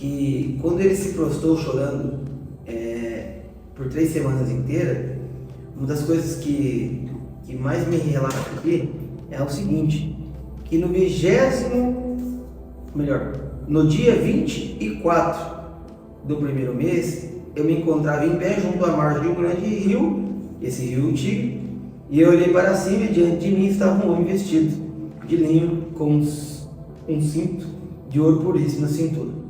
que quando ele se prostrou chorando por 3 semanas inteiras, uma das coisas que mais me relata aqui é o seguinte, que no dia 24 do primeiro mês, eu me encontrava em pé junto à margem de um grande rio, esse rio Tigre, e eu olhei para cima e diante de mim estava um homem vestido de linho com um cinto de ouro puríssimo na cintura.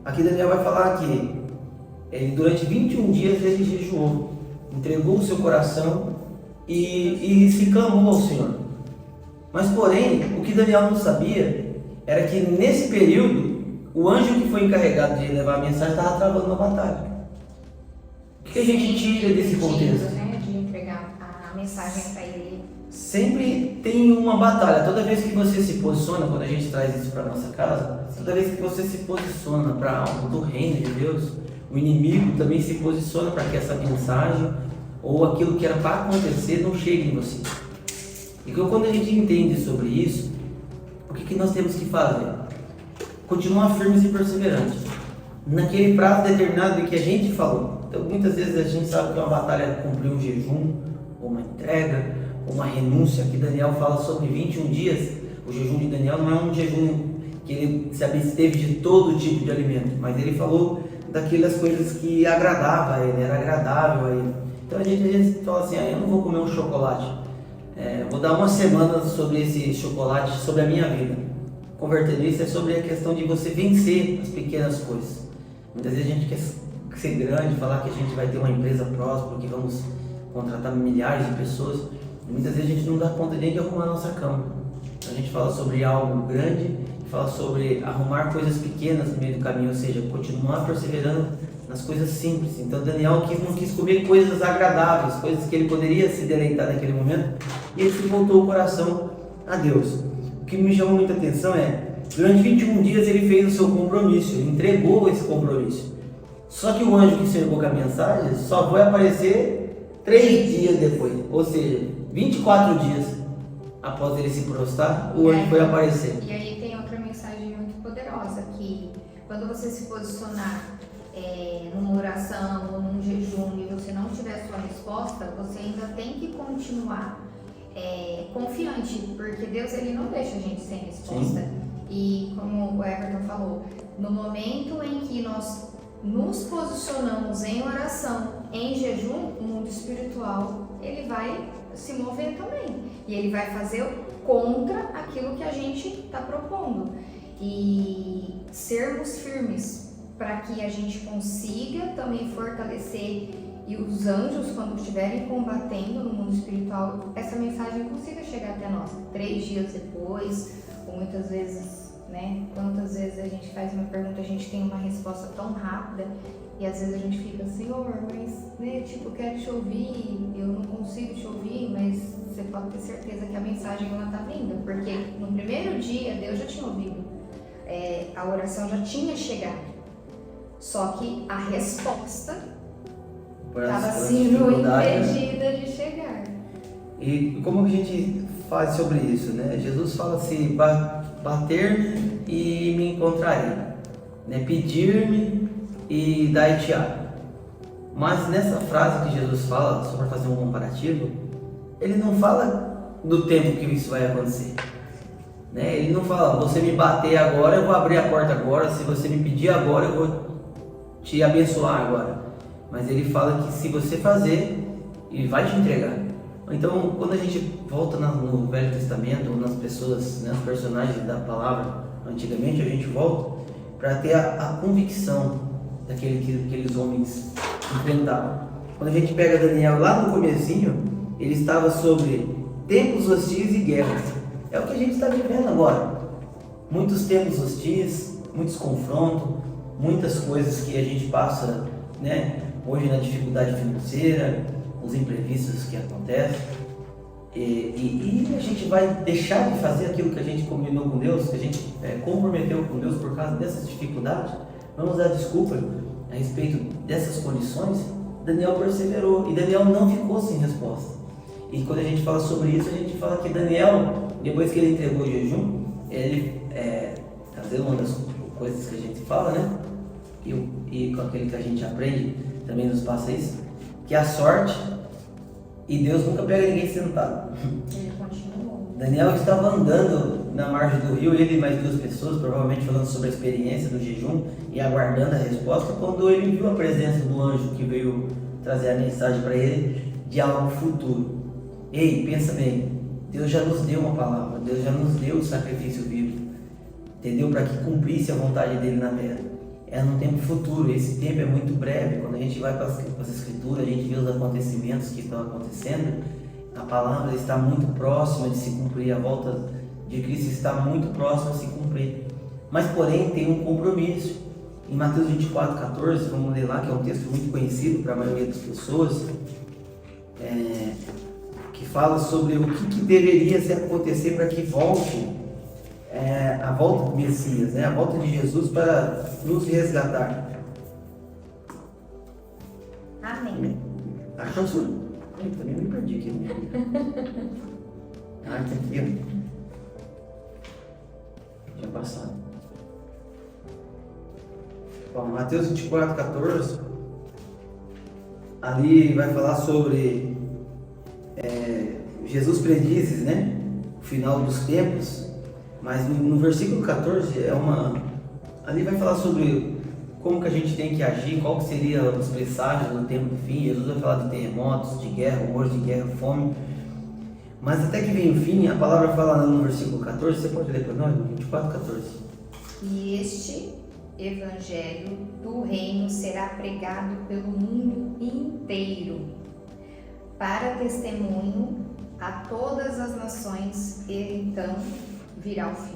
Aqui Daniel vai falar que durante 21 dias ele jejuou, entregou o seu coração e se clamou ao Senhor. Mas porém, o que Daniel não sabia era que nesse período, o anjo que foi encarregado de levar a mensagem estava travando uma batalha. O que a gente tira desse contexto? De entregar a mensagem para ele. Sempre tem uma batalha. Toda vez que você se posiciona, quando a gente traz isso para nossa casa, toda vez que você se posiciona para algo do reino de Deus, o inimigo também se posiciona para que essa mensagem ou aquilo que era para acontecer não chegue em você. E quando a gente entende sobre isso, o que nós temos que fazer? Continuar firmes e perseverantes naquele prazo determinado que a gente falou. Então muitas vezes a gente sabe que é uma batalha é cumprir um jejum, ou uma entrega, ou uma renúncia. Aqui Daniel fala sobre 21 dias. O jejum de Daniel não é um jejum que ele se absteve de todo tipo de alimento, mas ele falou daquelas coisas que agradavam a ele, era agradável a ele. Então a gente às vezes fala assim, eu não vou comer um chocolate, vou dar uma semana sobre esse chocolate, sobre a minha vida. Convertendo isso é sobre a questão de você vencer as pequenas coisas. Muitas vezes a gente quer ser grande, falar que a gente vai ter uma empresa próspera, que vamos contratar milhares de pessoas, e muitas vezes a gente não dá conta nem de arrumar a nossa cama. Então a gente fala sobre algo grande, fala sobre arrumar coisas pequenas no meio do caminho, ou seja, continuar perseverando nas coisas simples. Então Daniel não quis comer coisas agradáveis, coisas que ele poderia se deleitar naquele momento, e ele se voltou o coração a Deus. O que me chamou muita atenção durante 21 dias ele fez o seu compromisso, ele entregou esse compromisso. Só que o anjo que chegou com a mensagem só vai aparecer 3 dias depois, ou seja, 24 dias após ele se prostrar, o anjo foi aparecer. E aí tem outra mensagem muito poderosa, que quando você se posicionar numa oração ou num jejum e você não tiver sua resposta, você ainda tem que continuar confiante, porque Deus ele não deixa a gente sem resposta. Sim. E como o Everton falou, no momento em que nós nos posicionamos em oração, em jejum, o mundo espiritual ele vai se mover também e ele vai fazer contra aquilo que a gente está propondo, e sermos firmes para que a gente consiga também fortalecer, e os anjos, quando estiverem combatendo no mundo espiritual, essa mensagem consiga chegar até nós 3 dias depois, ou muitas vezes, quantas vezes a gente faz uma pergunta, a gente tem uma resposta tão rápida, e às vezes a gente fica, Senhor, mas, eu quero te ouvir, eu não consigo te ouvir, mas você pode ter certeza que a mensagem ela está vindo, porque no primeiro dia Deus já tinha ouvido, a oração já tinha chegado, só que a resposta estava sendo impedida de chegar. E como a gente faz sobre isso, Jesus fala assim, bater-me e me encontrarei, pedir-me e dar-te-á. Mas nessa frase que Jesus fala, só para fazer um comparativo, ele não fala do tempo que isso vai acontecer. Ele não fala, você me bater agora, eu vou abrir a porta agora, se você me pedir agora, eu vou te abençoar agora. Mas ele fala que se você fazer, ele vai te entregar. Então, quando a gente volta no Velho Testamento, nas pessoas, nos personagens da palavra, antigamente, a gente volta para ter a convicção daquele que aqueles homens enfrentavam. Quando a gente pega Daniel lá no comecinho, ele estava sobre tempos hostis e guerras. É o que a gente está vivendo agora. Muitos tempos hostis, muitos confrontos, muitas coisas que a gente passa, hoje na dificuldade financeira, os imprevistos que acontecem, e a gente vai deixar de fazer aquilo que a gente combinou com Deus, que a gente comprometeu com Deus por causa dessas dificuldades. Vamos dar desculpa a respeito dessas condições. Daniel perseverou e Daniel não ficou sem resposta. E quando a gente fala sobre isso, a gente fala que Daniel, depois que ele entregou o jejum, ele, trazendo uma das coisas que a gente fala, né? E com aquele que a gente aprende também nos passa isso, que a sorte e Deus nunca pega ninguém sentado. Ele continuou. Daniel estava andando na margem do rio, ele e mais 2 pessoas, provavelmente falando sobre a experiência do jejum e aguardando a resposta, quando ele viu a presença do anjo que veio trazer a mensagem para ele de algo futuro. Ei, pensa bem, Deus já nos deu uma palavra, Deus já nos deu o sacrifício vivo, entendeu? Para que cumprisse a vontade dele na terra. É num tempo futuro, esse tempo é muito breve. Quando a gente vai para as escrituras, a gente vê os acontecimentos que estão acontecendo, a palavra está muito próxima de se cumprir, a volta de Cristo está muito próxima de se cumprir. Mas porém tem um compromisso. Em Mateus 24:14, vamos ler lá, que é um texto muito conhecido para a maioria das pessoas, que fala sobre o que deveria acontecer para que volte a volta do Messias, a volta de Jesus para nos resgatar. Amém. Achou isso? Eu também me perdi aqui. Tá aqui, ó. Tinha passado. Bom, Mateus 24:14, ali vai falar sobre Jesus predizes, o final dos tempos, mas no versículo 14 ali vai falar sobre como que a gente tem que agir, qual que seria os presságios do tempo do fim. Jesus vai falar de terremotos, de guerra, rumores de guerra, fome. Mas até que vem o fim, a palavra fala no versículo 14, você pode ler para nós? 24:14. E este evangelho do reino será pregado pelo mundo inteiro, para testemunho a todas as nações, e então virá o fim.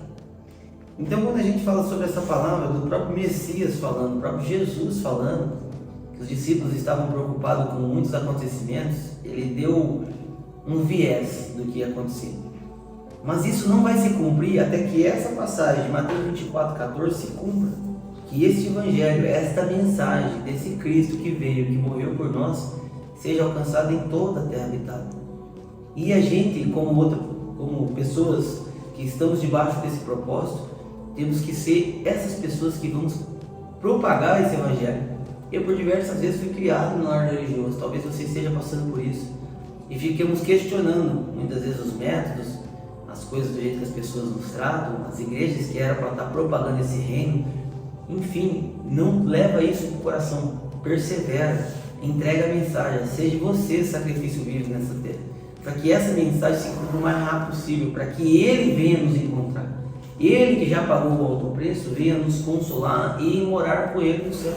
Então, quando a gente fala sobre essa palavra do próprio Messias falando, do próprio Jesus falando, que os discípulos estavam preocupados com muitos acontecimentos, ele deu um viés do que ia acontecer. Mas isso não vai se cumprir até que essa passagem de Mateus 24:14 se cumpra. Que este evangelho, esta mensagem desse Cristo que veio, que morreu por nós, seja alcançado em toda a terra habitada. E a gente, como pessoas que estamos debaixo desse propósito, temos que ser essas pessoas que vamos propagar esse evangelho. Eu por diversas vezes fui criado no lar religioso, talvez você esteja passando por isso, e fiquemos questionando muitas vezes os métodos, as coisas do jeito que as pessoas nos tratam, as igrejas que eram para estar propagando esse reino. Enfim, não leva isso para o coração, persevera, entrega a mensagem, seja você sacrifício vivo nessa terra, para que essa mensagem se cumpra o mais rápido possível, para que Ele venha nos encontrar. Ele que já pagou o alto preço, venha nos consolar e morar com Ele no céu.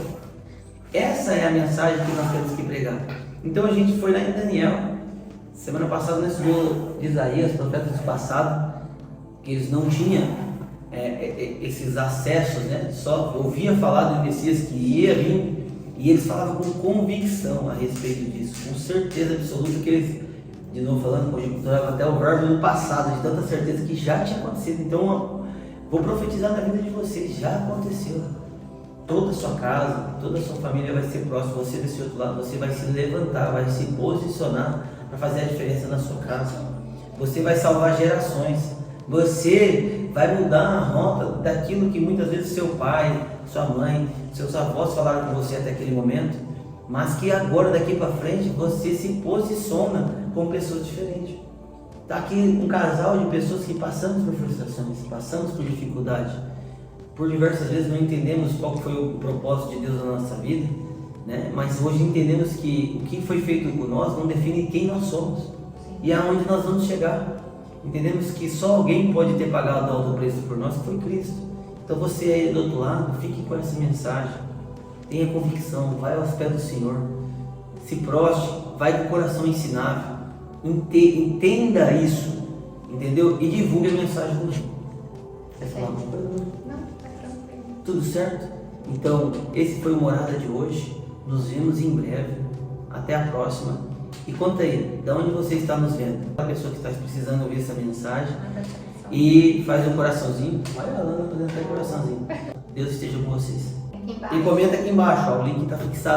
Essa é a mensagem que nós temos que pregar. Então a gente foi lá em Daniel, semana passada nós estudou Isaías, profetas do passado, que eles não tinham esses acessos, só ouvia falar do Messias que ia vir, e eles falavam com convicção a respeito disso, com certeza absoluta que eles, de novo falando, conjecturavam até o verbo no passado, de tanta certeza que já tinha acontecido. Então vou profetizar na vida de vocês, já aconteceu. Toda a sua casa, toda a sua família vai ser próxima, você desse outro lado, você vai se levantar, vai se posicionar para fazer a diferença na sua casa. Você vai salvar gerações, você vai mudar a rota daquilo que muitas vezes seu pai, sua mãe, seus avós falaram com você até aquele momento, mas que agora, daqui para frente, você se posiciona com pessoas diferentes. Está aqui um casal de pessoas que passamos por frustrações, passamos por dificuldade, por diversas vezes não entendemos qual foi o propósito de Deus na nossa vida, mas hoje entendemos que o que foi feito por nós não define quem nós somos e aonde nós vamos chegar. Entendemos que só alguém pode ter pagado o alto preço por nós, que foi Cristo. Então você aí do outro lado, fique com essa mensagem, tenha convicção, vai aos pés do Senhor, se prostre, vai com o coração ensinável, entenda isso, entendeu? E divulgue a mensagem do Senhor. Quer falar alguma coisa? Não, tá tranquilo. Tudo certo? Então, esse foi o Morada de hoje. Nos vemos em breve. Até a próxima. E conta aí, de onde você está nos vendo? A pessoa que está precisando ouvir essa mensagem. E faz um coraçãozinho. Olha a Lana fazendo até coraçãozinho. Deus esteja com vocês. E comenta aqui embaixo, o link está fixado.